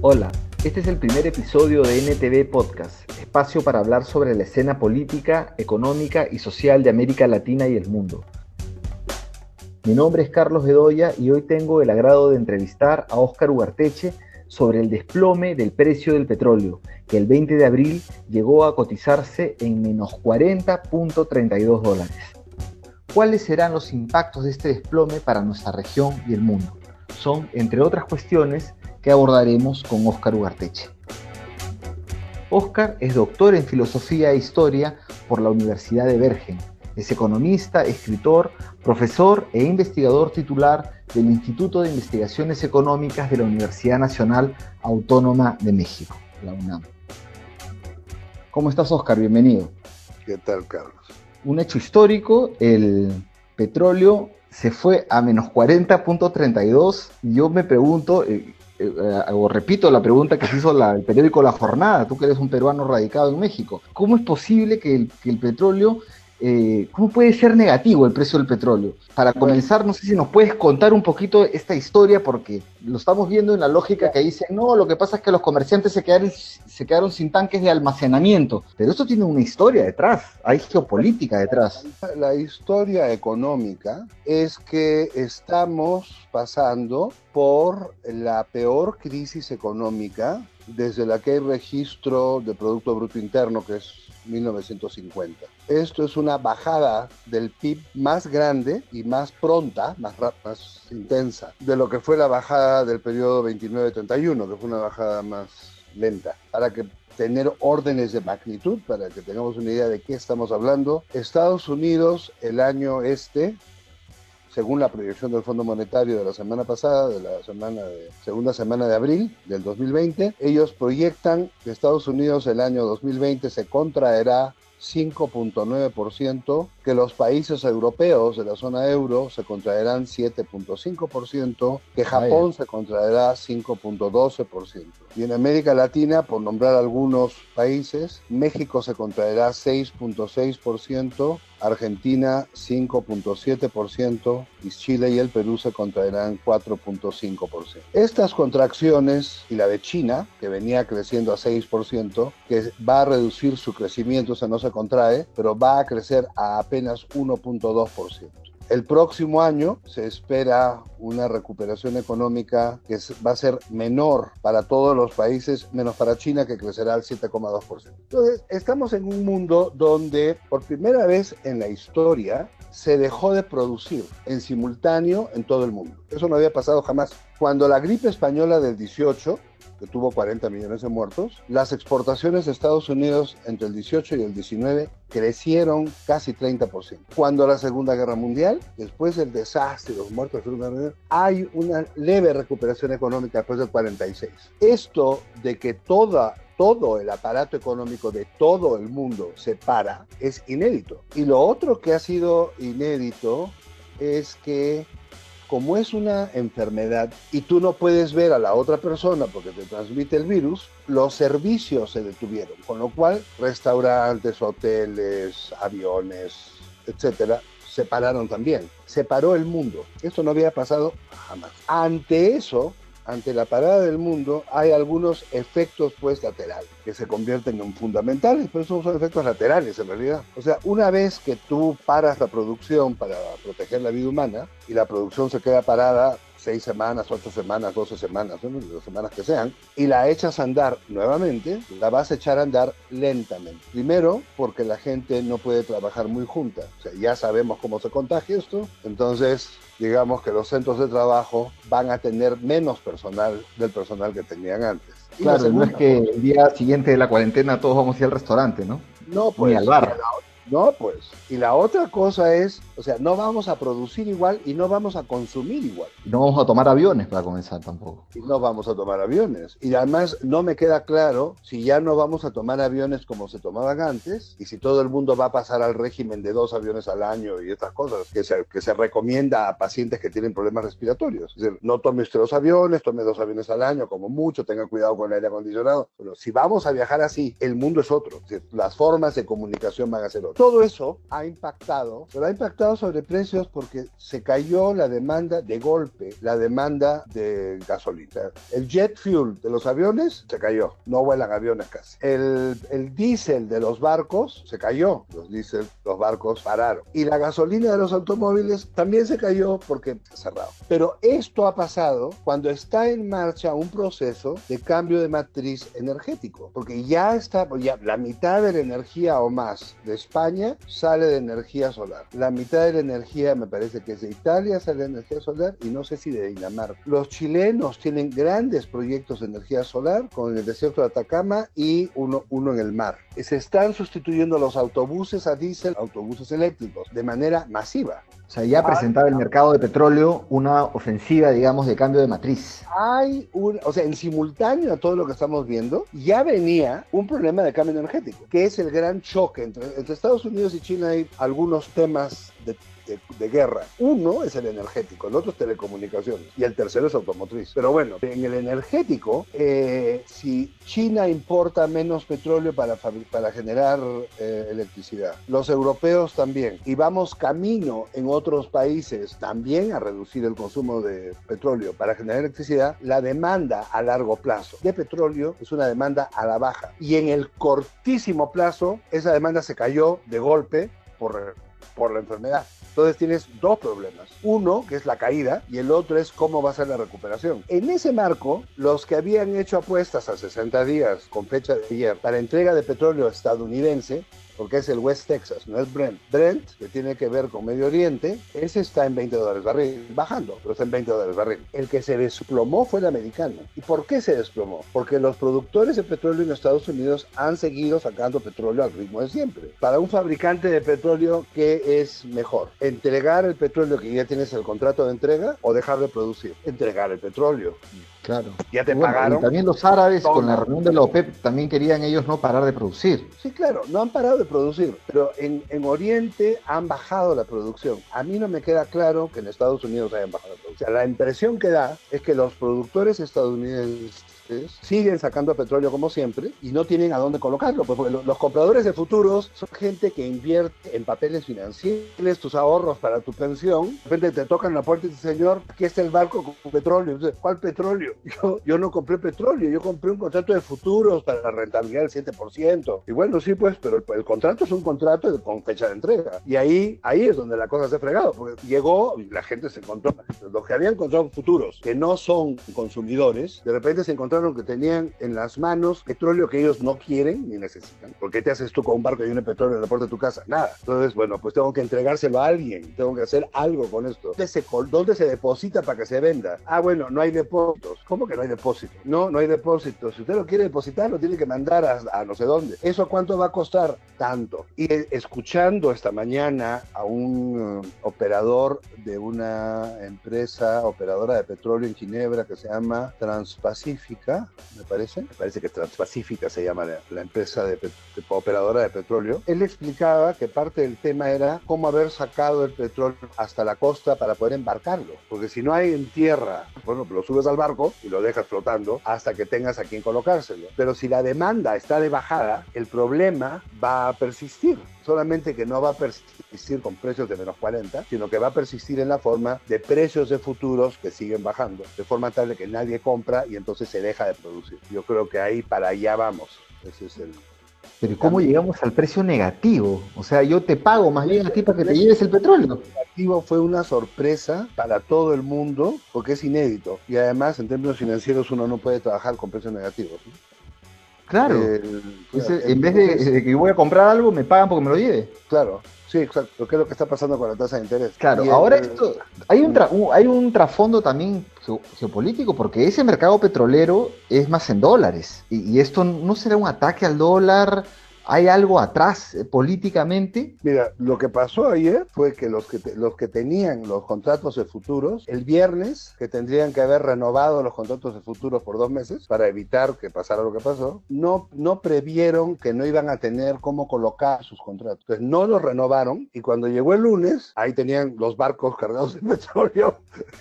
Hola, este es el primer episodio de NTV Podcast, espacio para hablar sobre la escena política, económica y social de América Latina y el mundo. Mi nombre es Carlos Bedoya y hoy tengo el agrado de entrevistar a Óscar Ugarteche sobre el desplome del precio del petróleo, que el 20 de abril llegó a cotizarse en menos $40.32. ¿Cuáles serán los impactos de este desplome para nuestra región y el mundo? Son, entre otras cuestiones, que abordaremos con Óscar Ugarteche. Óscar es doctor en Filosofía e Historia por la Universidad de Bergen. Es economista, escritor, profesor e investigador titular del Instituto de Investigaciones Económicas de la Universidad Nacional Autónoma de México, la UNAM. ¿Cómo estás, Óscar? Bienvenido. ¿Qué tal, Carlos? Un hecho histórico, el petróleo se fue a menos 40.32 y yo me pregunto, o repito la pregunta que se hizo el periódico La Jornada, tú que eres un peruano radicado en México, ¿cómo es posible que el petróleo, cómo puede ser negativo el precio del petróleo? Para comenzar, no sé si nos puedes contar un poquito esta historia, porque lo estamos viendo en la lógica que dicen, no, lo que pasa es que los comerciantes se quedaron sin tanques de almacenamiento, pero esto tiene una historia detrás, hay geopolítica detrás. La historia económica es que estamos pasando por la peor crisis económica desde la que hay registro de Producto Bruto Interno, que es 1950. Esto es una bajada del PIB más grande y más pronta, más intensa, de lo que fue la bajada del periodo 29-31, que fue una bajada más lenta. Para que tener órdenes de magnitud, para que tengamos una idea de qué estamos hablando, Estados Unidos el año según la proyección del Fondo Monetario de la semana pasada, de la segunda semana de abril del 2020, ellos proyectan que Estados Unidos el año 2020 se contraerá 5.9%, que los países europeos de la zona euro se contraerán 7.5%, que Japón se contraerá 5.12%. Y en América Latina, por nombrar algunos países, México se contraerá 6.6%, Argentina 5.7% y Chile y el Perú se contraerán 4.5%. Estas contracciones y la de China, que venía creciendo a 6%, que va a reducir su crecimiento, o sea, no se contrae, pero va a crecer a apenas 1.2%. El próximo año se espera una recuperación económica que va a ser menor para todos los países, menos para China, que crecerá al 7.2%. Entonces, estamos en un mundo donde por primera vez en la historia se dejó de producir en simultáneo en todo el mundo. Eso no había pasado jamás. Cuando la gripe española del 18, que tuvo 40 millones de muertos, las exportaciones de Estados Unidos entre el 18 y el 19 crecieron casi 30%. Cuando la Segunda Guerra Mundial, después del desastre, los muertos de la Segunda Guerra Mundial, hay una leve recuperación económica después del 46. Esto de que todo el aparato económico de todo el mundo se para es inédito. Y lo otro que ha sido inédito es que como es una enfermedad y tú no puedes ver a la otra persona porque te transmite el virus, los servicios se detuvieron, con lo cual restaurantes, hoteles, aviones, etcétera, se pararon también. Se paró el mundo. Esto no había pasado jamás. Ante la parada del mundo, hay algunos efectos laterales que se convierten en fundamentales, pero esos son efectos laterales en realidad. O sea, una vez que tú paras la producción para proteger la vida humana y la producción se queda parada 6 semanas, 8 semanas, 12 semanas, ¿no? Las semanas que sean, y la echas a andar nuevamente, la vas a echar a andar lentamente. Primero, porque la gente no puede trabajar muy junta. O sea, ya sabemos cómo se contagia esto, entonces digamos que los centros de trabajo van a tener menos personal del personal que tenían antes. Y claro, no es que el día siguiente de la cuarentena todos vamos a ir al restaurante, ¿no? No, pues. Ni al bar. No, pues. Y la otra cosa es, o sea, no vamos a producir igual y no vamos a consumir igual. Y no vamos a tomar aviones para comenzar tampoco. Y no vamos a tomar aviones. Y además no me queda claro si ya no vamos a tomar aviones como se tomaban antes y si todo el mundo va a pasar al régimen de 2 aviones al año y estas cosas que se recomienda a pacientes que tienen problemas respiratorios. Es decir, no tome usted 2 aviones, tome 2 aviones al año como mucho, tenga cuidado con el aire acondicionado. Pero si vamos a viajar así, el mundo es otro. Es decir, las formas de comunicación van a ser otras. todo eso ha impactado, pero ha impactado sobre precios porque se cayó la demanda de golpe, la demanda de gasolina. El jet fuel de los aviones se cayó, no vuelan aviones casi. El diésel de los barcos se cayó, los barcos pararon. Y la gasolina de los automóviles también se cayó porque se cerrado. Pero esto ha pasado cuando está en marcha un proceso de cambio de matriz energético, porque ya la mitad de la energía o más de España sale de energía solar. La mitad de la energía, me parece que es de Italia, sale de energía solar, y no sé si de Dinamarca. Los chilenos tienen grandes proyectos de energía solar con el desierto de Atacama y uno en el mar. Se están sustituyendo los autobuses a diésel, autobuses eléctricos, de manera masiva. O sea, ya presentaba el mercado de petróleo una ofensiva, digamos, de cambio de matriz. O sea, en simultáneo a todo lo que estamos viendo, ya venía un problema de cambio energético, que es el gran choque entre Estados Unidos y China. Hay algunos temas de guerra. Uno es el energético, el otro es telecomunicaciones y el tercero es automotriz. Pero bueno, en el energético, si China importa menos petróleo para generar electricidad, los europeos también, y vamos camino en otros países también a reducir el consumo de petróleo para generar electricidad, la demanda a largo plazo de petróleo es una demanda a la baja. Y en el cortísimo plazo, esa demanda se cayó de golpe por la enfermedad. Entonces tienes dos problemas. Uno, que es la caída, y el otro es cómo va a ser la recuperación. En ese marco, los que habían hecho apuestas a 60 días, con fecha de ayer, para entrega de petróleo estadounidense, porque es el West Texas, no es Brent. Brent, que tiene que ver con Medio Oriente, ese está en $20 barril, bajando, pero está en $20 barril. El que se desplomó fue el americano. ¿Y por qué se desplomó? Porque los productores de petróleo en Estados Unidos han seguido sacando petróleo al ritmo de siempre. Para un fabricante de petróleo, ¿qué es mejor? ¿Entregar el petróleo que ya tienes el contrato de entrega o dejar de producir? Entregar el petróleo. Claro. Ya te pagaron. Y también los árabes, con la reunión de la OPEP, también querían ellos no parar de producir. Sí, claro, no han parado de producir, pero en Oriente han bajado la producción. A mí no me queda claro que en Estados Unidos hayan bajado la producción. O sea, la impresión que da es que los productores estadounidenses siguen sacando petróleo como siempre y no tienen a dónde colocarlo, porque los compradores de futuros son gente que invierte en papeles financieros, tus ahorros para tu pensión. De repente te tocan la puerta y dicen: señor, aquí está el barco con petróleo. Entonces, ¿cuál petróleo? Yo no compré petróleo, yo compré un contrato de futuros para la rentabilidad del 7%. Y bueno, sí, pues, pero el contrato es un contrato con fecha de entrega. Y ahí es donde la cosa se ha fregado, porque llegó y la gente se encontró, los que habían encontrado futuros que no son consumidores, de repente se encontraron que tenían en las manos petróleo que ellos no quieren ni necesitan. ¿Por qué te haces tú con un barco y un petróleo en la puerta de tu casa? Nada. Entonces, bueno, pues tengo que entregárselo a alguien, tengo que hacer algo con esto. ¿Dónde se deposita para que se venda? Ah, bueno, no hay depósitos. ¿Cómo que no hay depósitos? No hay depósitos. Si usted lo quiere depositar, lo tiene que mandar a no sé dónde. ¿Eso cuánto va a costar? Tanto. Y escuchando esta mañana a un operador de una empresa operadora de petróleo en Ginebra que se llama Transpacífica, me parece que Transpacífica se llama la empresa de operadora de petróleo. Él explicaba que parte del tema era cómo haber sacado el petróleo hasta la costa para poder embarcarlo, porque si no hay en tierra, bueno, lo subes al barco y lo dejas flotando hasta que tengas a quien colocárselo. Pero si la demanda está de bajada, el problema va a persistir. Solamente que no va a persistir con precios de menos 40, sino que va a persistir en la forma de precios de futuros que siguen bajando, de forma tal de que nadie compra y entonces se deja de producir. Yo creo que ahí para allá vamos. Ese es el... Pero ¿cómo llegamos al precio negativo? O sea, yo te pago más bien a ti para que te lleves el petróleo. El negativo fue una sorpresa para todo el mundo porque es inédito. Y además, en términos financieros, uno no puede trabajar con precios negativos, ¿no? Claro. En vez de que yo voy a comprar algo, me pagan porque me lo lleve. Claro, sí, exacto. ¿Qué es lo que está pasando con la tasa de interés? Claro, ahora esto, hay un trasfondo también geopolítico, porque ese mercado petrolero es más en dólares. Y esto no será un ataque al dólar. ¿Hay algo atrás políticamente? Mira, lo que pasó ayer fue que los que tenían los contratos de futuros, el viernes, que tendrían que haber renovado los contratos de futuros por 2 meses para evitar que pasara lo que pasó, no previeron que no iban a tener cómo colocar sus contratos. Entonces no los renovaron y cuando llegó el lunes, ahí tenían los barcos cargados de petróleo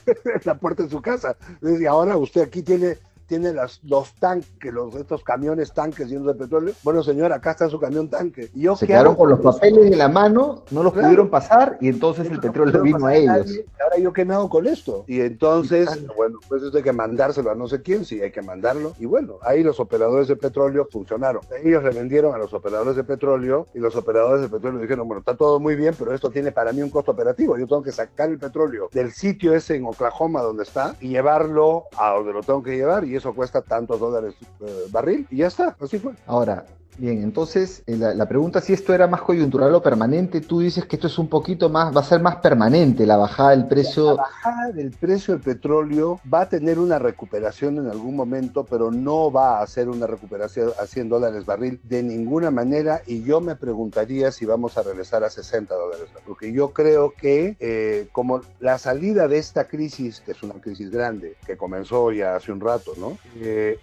en la puerta de su casa. Entonces, y ahora usted aquí tiene tiene los tanques, estos camiones tanques llenos de petróleo. Bueno, señor, acá está su camión tanque. ¿Y yo se qué quedaron hago con los papeles en la mano, no los Claro. pudieron pasar y entonces el petróleo vino a ellos. Ahora yo qué me hago con esto. Y entonces, bueno, pues esto hay que mandárselo a no sé quién, sí, hay que mandarlo. Y bueno, ahí los operadores de petróleo funcionaron. Ellos le vendieron a los operadores de petróleo y los operadores de petróleo dijeron, bueno, está todo muy bien, pero esto tiene para mí un costo operativo. Yo tengo que sacar el petróleo del sitio ese en Oklahoma donde está y llevarlo a donde lo tengo que llevar y eso cuesta tantos dólares barril y ya está, así fue. Ahora, bien, entonces la pregunta si esto era más coyuntural o permanente, tú dices que esto es un poquito más, va a ser más permanente la bajada del precio. La bajada del precio del petróleo va a tener una recuperación en algún momento, pero no va a ser una recuperación a $100 barril de ninguna manera y yo me preguntaría si vamos a regresar a $60, porque yo creo que como la salida de esta crisis, que es una crisis grande, que comenzó ya hace un rato, ¿no?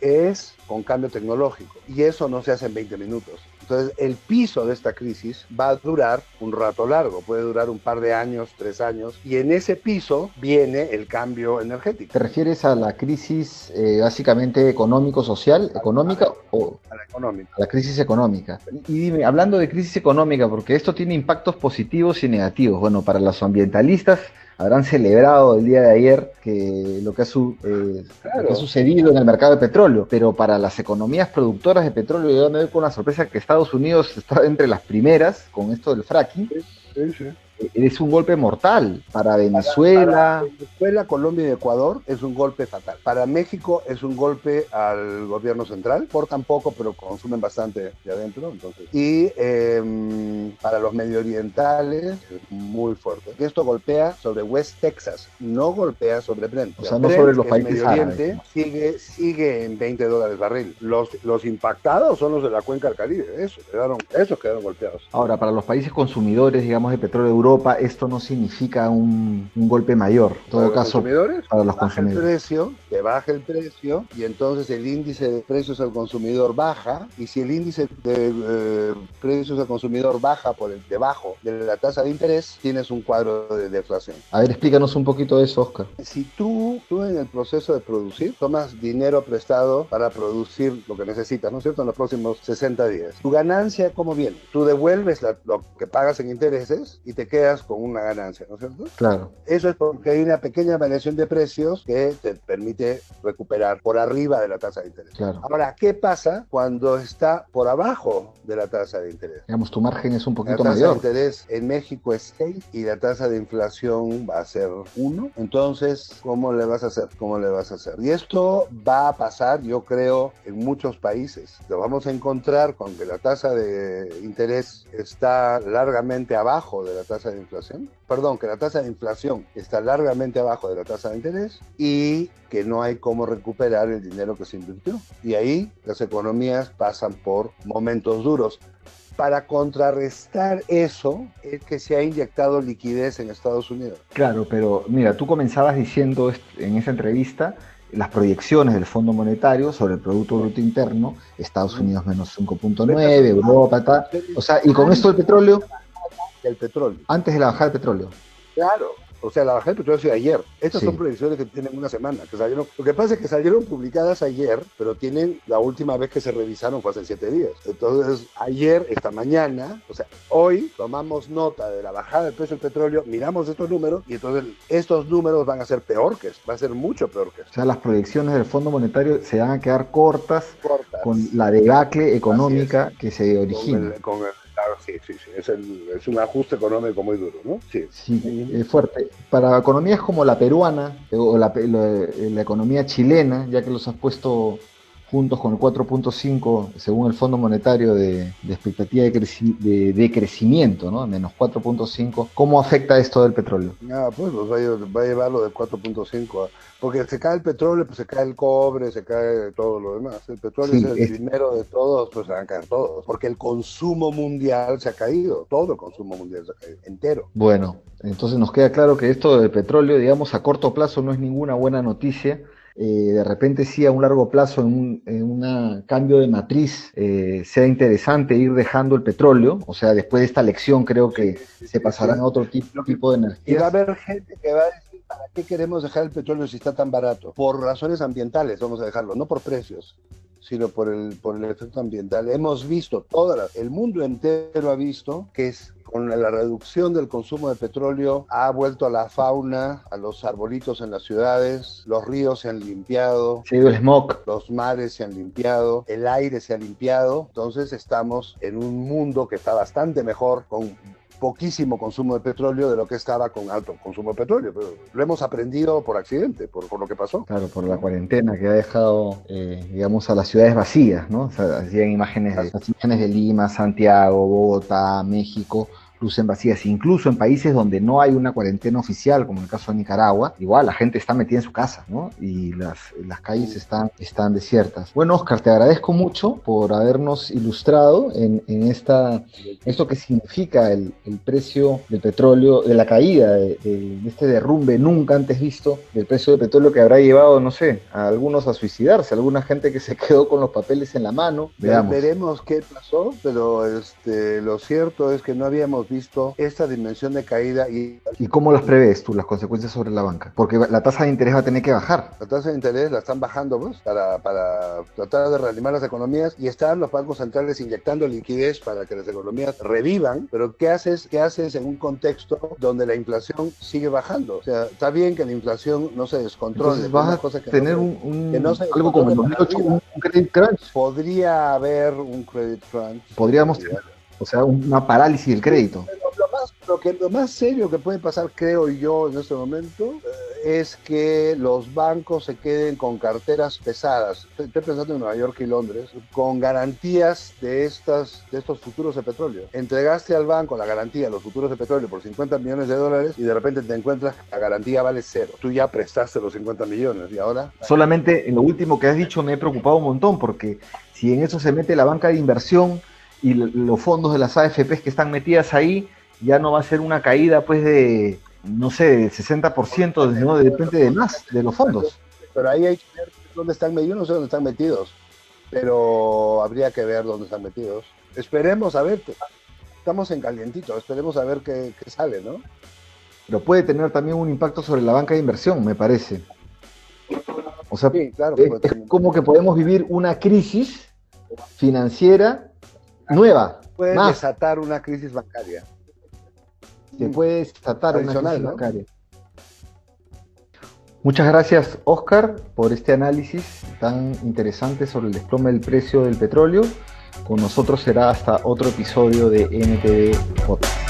Es con cambio tecnológico y eso no se hace en 20 minutos. Entonces, el piso de esta crisis va a durar un rato largo, puede durar un par de años, 3 años, y en ese piso viene el cambio energético. ¿Te refieres a la crisis básicamente económico-social, económica o a la económica? A la crisis económica. Y dime, hablando de crisis económica, porque esto tiene impactos positivos y negativos. Bueno, para los ambientalistas habrán celebrado el día de ayer que lo que ha sucedido en el mercado de petróleo, pero para las economías productoras de petróleo yo me doy con la sorpresa que Estados Unidos está entre las primeras con esto del fracking. Sí. Es un golpe mortal para Venezuela. Para Venezuela, Colombia y Ecuador es un golpe fatal. Para México es un golpe al gobierno central. Portan poco, pero consumen bastante de adentro. Entonces. Y para los medioorientales es muy fuerte. Esto golpea sobre West Texas, no golpea sobre Brent. O sea, no sobre los países Medio Oriente árabes. sigue en $20 barril. Los impactados son los de la cuenca del Caribe. Esos quedaron golpeados. Ahora, para los países consumidores, digamos, de petróleo de Europa, esto no significa un golpe mayor. En todo caso, para los consumidores. Te baja el precio y entonces el índice de precios al consumidor baja y si el índice de precios al consumidor baja por debajo de la tasa de interés, tienes un cuadro de deflación. A ver, explícanos un poquito de eso, Oscar. Si tú en el proceso de producir, tomas dinero prestado para producir lo que necesitas, ¿no es cierto?, en los próximos 60 días. Tu ganancia, ¿cómo viene? Tú devuelves lo que pagas en intereses y te quedas con una ganancia, ¿no es cierto? Claro. Eso es porque hay una pequeña variación de precios que te permite recuperar por arriba de la tasa de interés. Claro. Ahora, ¿qué pasa cuando está por abajo de la tasa de interés? Digamos, tu margen es un poquito mayor. La tasa mayor. de interés en México es 6 y la tasa de inflación va a ser 1. Entonces, ¿cómo le vas a hacer? Y esto va a pasar, yo creo, en muchos países. Lo vamos a encontrar con que la tasa de interés está largamente abajo de la tasa de inflación. Perdón, que la tasa de inflación está largamente abajo de la tasa de interés y que no hay cómo recuperar el dinero que se invirtió. Y ahí las economías pasan por momentos duros. Para contrarrestar eso es que se ha inyectado liquidez en Estados Unidos. Claro, pero mira, tú comenzabas diciendo en esa entrevista las proyecciones del Fondo Monetario sobre el Producto Bruto Interno, Estados Unidos menos 5.9, Europa, tal. O sea, y con esto el petróleo... El petróleo. Antes de la bajada del petróleo. Claro. O sea, la bajada del petróleo ha sido ayer. Estas sí. Son proyecciones que tienen una semana. Que salieron. Lo que pasa es que salieron publicadas ayer, pero tienen la última vez que se revisaron fue hace 7 días. Entonces, ayer, esta mañana, o sea, hoy tomamos nota de la bajada del precio del petróleo, miramos estos números y entonces estos números van a ser peor que esto. Va a ser mucho peor que esto. O sea, las proyecciones del Fondo Monetario se van a quedar cortas. Con la debacle económica que se origina. Claro, sí. Es un ajuste económico muy duro, ¿no? Sí, es fuerte. Para economías como la peruana o la economía chilena, ya que los has puesto juntos con el 4.5, según el Fondo Monetario, de expectativa de crecimiento, ¿no? Menos 4.5. ¿Cómo afecta esto del petróleo? Pues va a llevarlo del 4.5 porque se cae el petróleo, pues se cae el cobre, se cae todo lo demás. El petróleo es el dinero de todos, pues se van a caer todos. Porque el consumo mundial se ha caído, todo el consumo mundial se ha caído, entero. Bueno, entonces nos queda claro que esto del petróleo, digamos, a corto plazo no es ninguna buena noticia. De repente sí a un largo plazo en un cambio de matriz sea interesante ir dejando el petróleo, o sea, después de esta lección creo que se pasarán a otro tipo de energía. Y va a haber gente que va a decir, ¿Para qué queremos dejar el petróleo si está tan barato? Por razones ambientales vamos a dejarlo, no por precios, sino por el efecto ambiental. Hemos visto, el mundo entero ha visto que con la reducción del consumo de petróleo ha vuelto a la fauna, a los arbolitos en las ciudades, los ríos se han limpiado, Se ha ido el smog. los mares se han limpiado, el aire se ha limpiado, entonces estamos en un mundo que está bastante mejor, con poquísimo consumo de petróleo de lo que estaba con alto consumo de petróleo, pero lo hemos aprendido por accidente, por lo que pasó. Claro, por la cuarentena que ha dejado, digamos, a las ciudades vacías, ¿no? O sea, hacían las imágenes de Lima, Santiago, Bogotá, México, lucen vacías. Incluso en países donde no hay una cuarentena oficial, como en el caso de Nicaragua, igual la gente está metida en su casa, ¿no? Y las calles están desiertas. Bueno, Oscar, te agradezco mucho por habernos ilustrado en esto que significa el precio del petróleo, de la caída de este derrumbe nunca antes visto del precio del petróleo, que habrá llevado, no sé, a algunos a suicidarse, a alguna gente que se quedó con los papeles en la mano. Veamos. Veremos qué pasó, pero lo cierto es que no habíamos visto esta dimensión de caída. ¿Y cómo las prevés tú, las consecuencias sobre la banca? Porque la tasa de interés va a tener que bajar. La tasa de interés la están bajando, pues, para tratar de reanimar las economías, y están los bancos centrales inyectando liquidez para que las economías revivan. Pero ¿qué haces en un contexto donde la inflación sigue bajando? O sea, está bien que la inflación no se descontrole. Entonces vas a tener algo como en 2008, un credit crunch. Podría haber un credit crunch. Podríamos tener, o sea, una parálisis del crédito. Lo más serio que puede pasar, creo yo, en este momento, es que los bancos se queden con carteras pesadas. Estoy pensando en Nueva York y Londres, con garantías de estos futuros de petróleo. Entregaste al banco la garantía de los futuros de petróleo por $50 millones y de repente te encuentras que la garantía vale cero. Tú ya prestaste los 50 millones y ahora... Solamente en lo último que has dicho me he preocupado un montón, porque si en eso se mete la banca de inversión y los fondos de las AFPs que están metidas ahí, ya no va a ser una caída pues de, no sé, de 60%, sino de repente de más de los fondos. Pero ahí hay que ver dónde están metidos, yo no sé dónde están metidos, pero habría que ver dónde están metidos. Esperemos a ver, estamos en calientito, esperemos a ver qué sale, ¿no? Pero puede tener también un impacto sobre la banca de inversión, me parece. O sea, sí, claro, es como que podemos vivir una crisis financiera nueva. Puede desatar una crisis bancaria. Se puede desatar una crisis ¿no? bancaria. Muchas gracias, Oscar, por este análisis tan interesante sobre el desplome del precio del petróleo. Con nosotros será hasta otro episodio de NTV Podcast.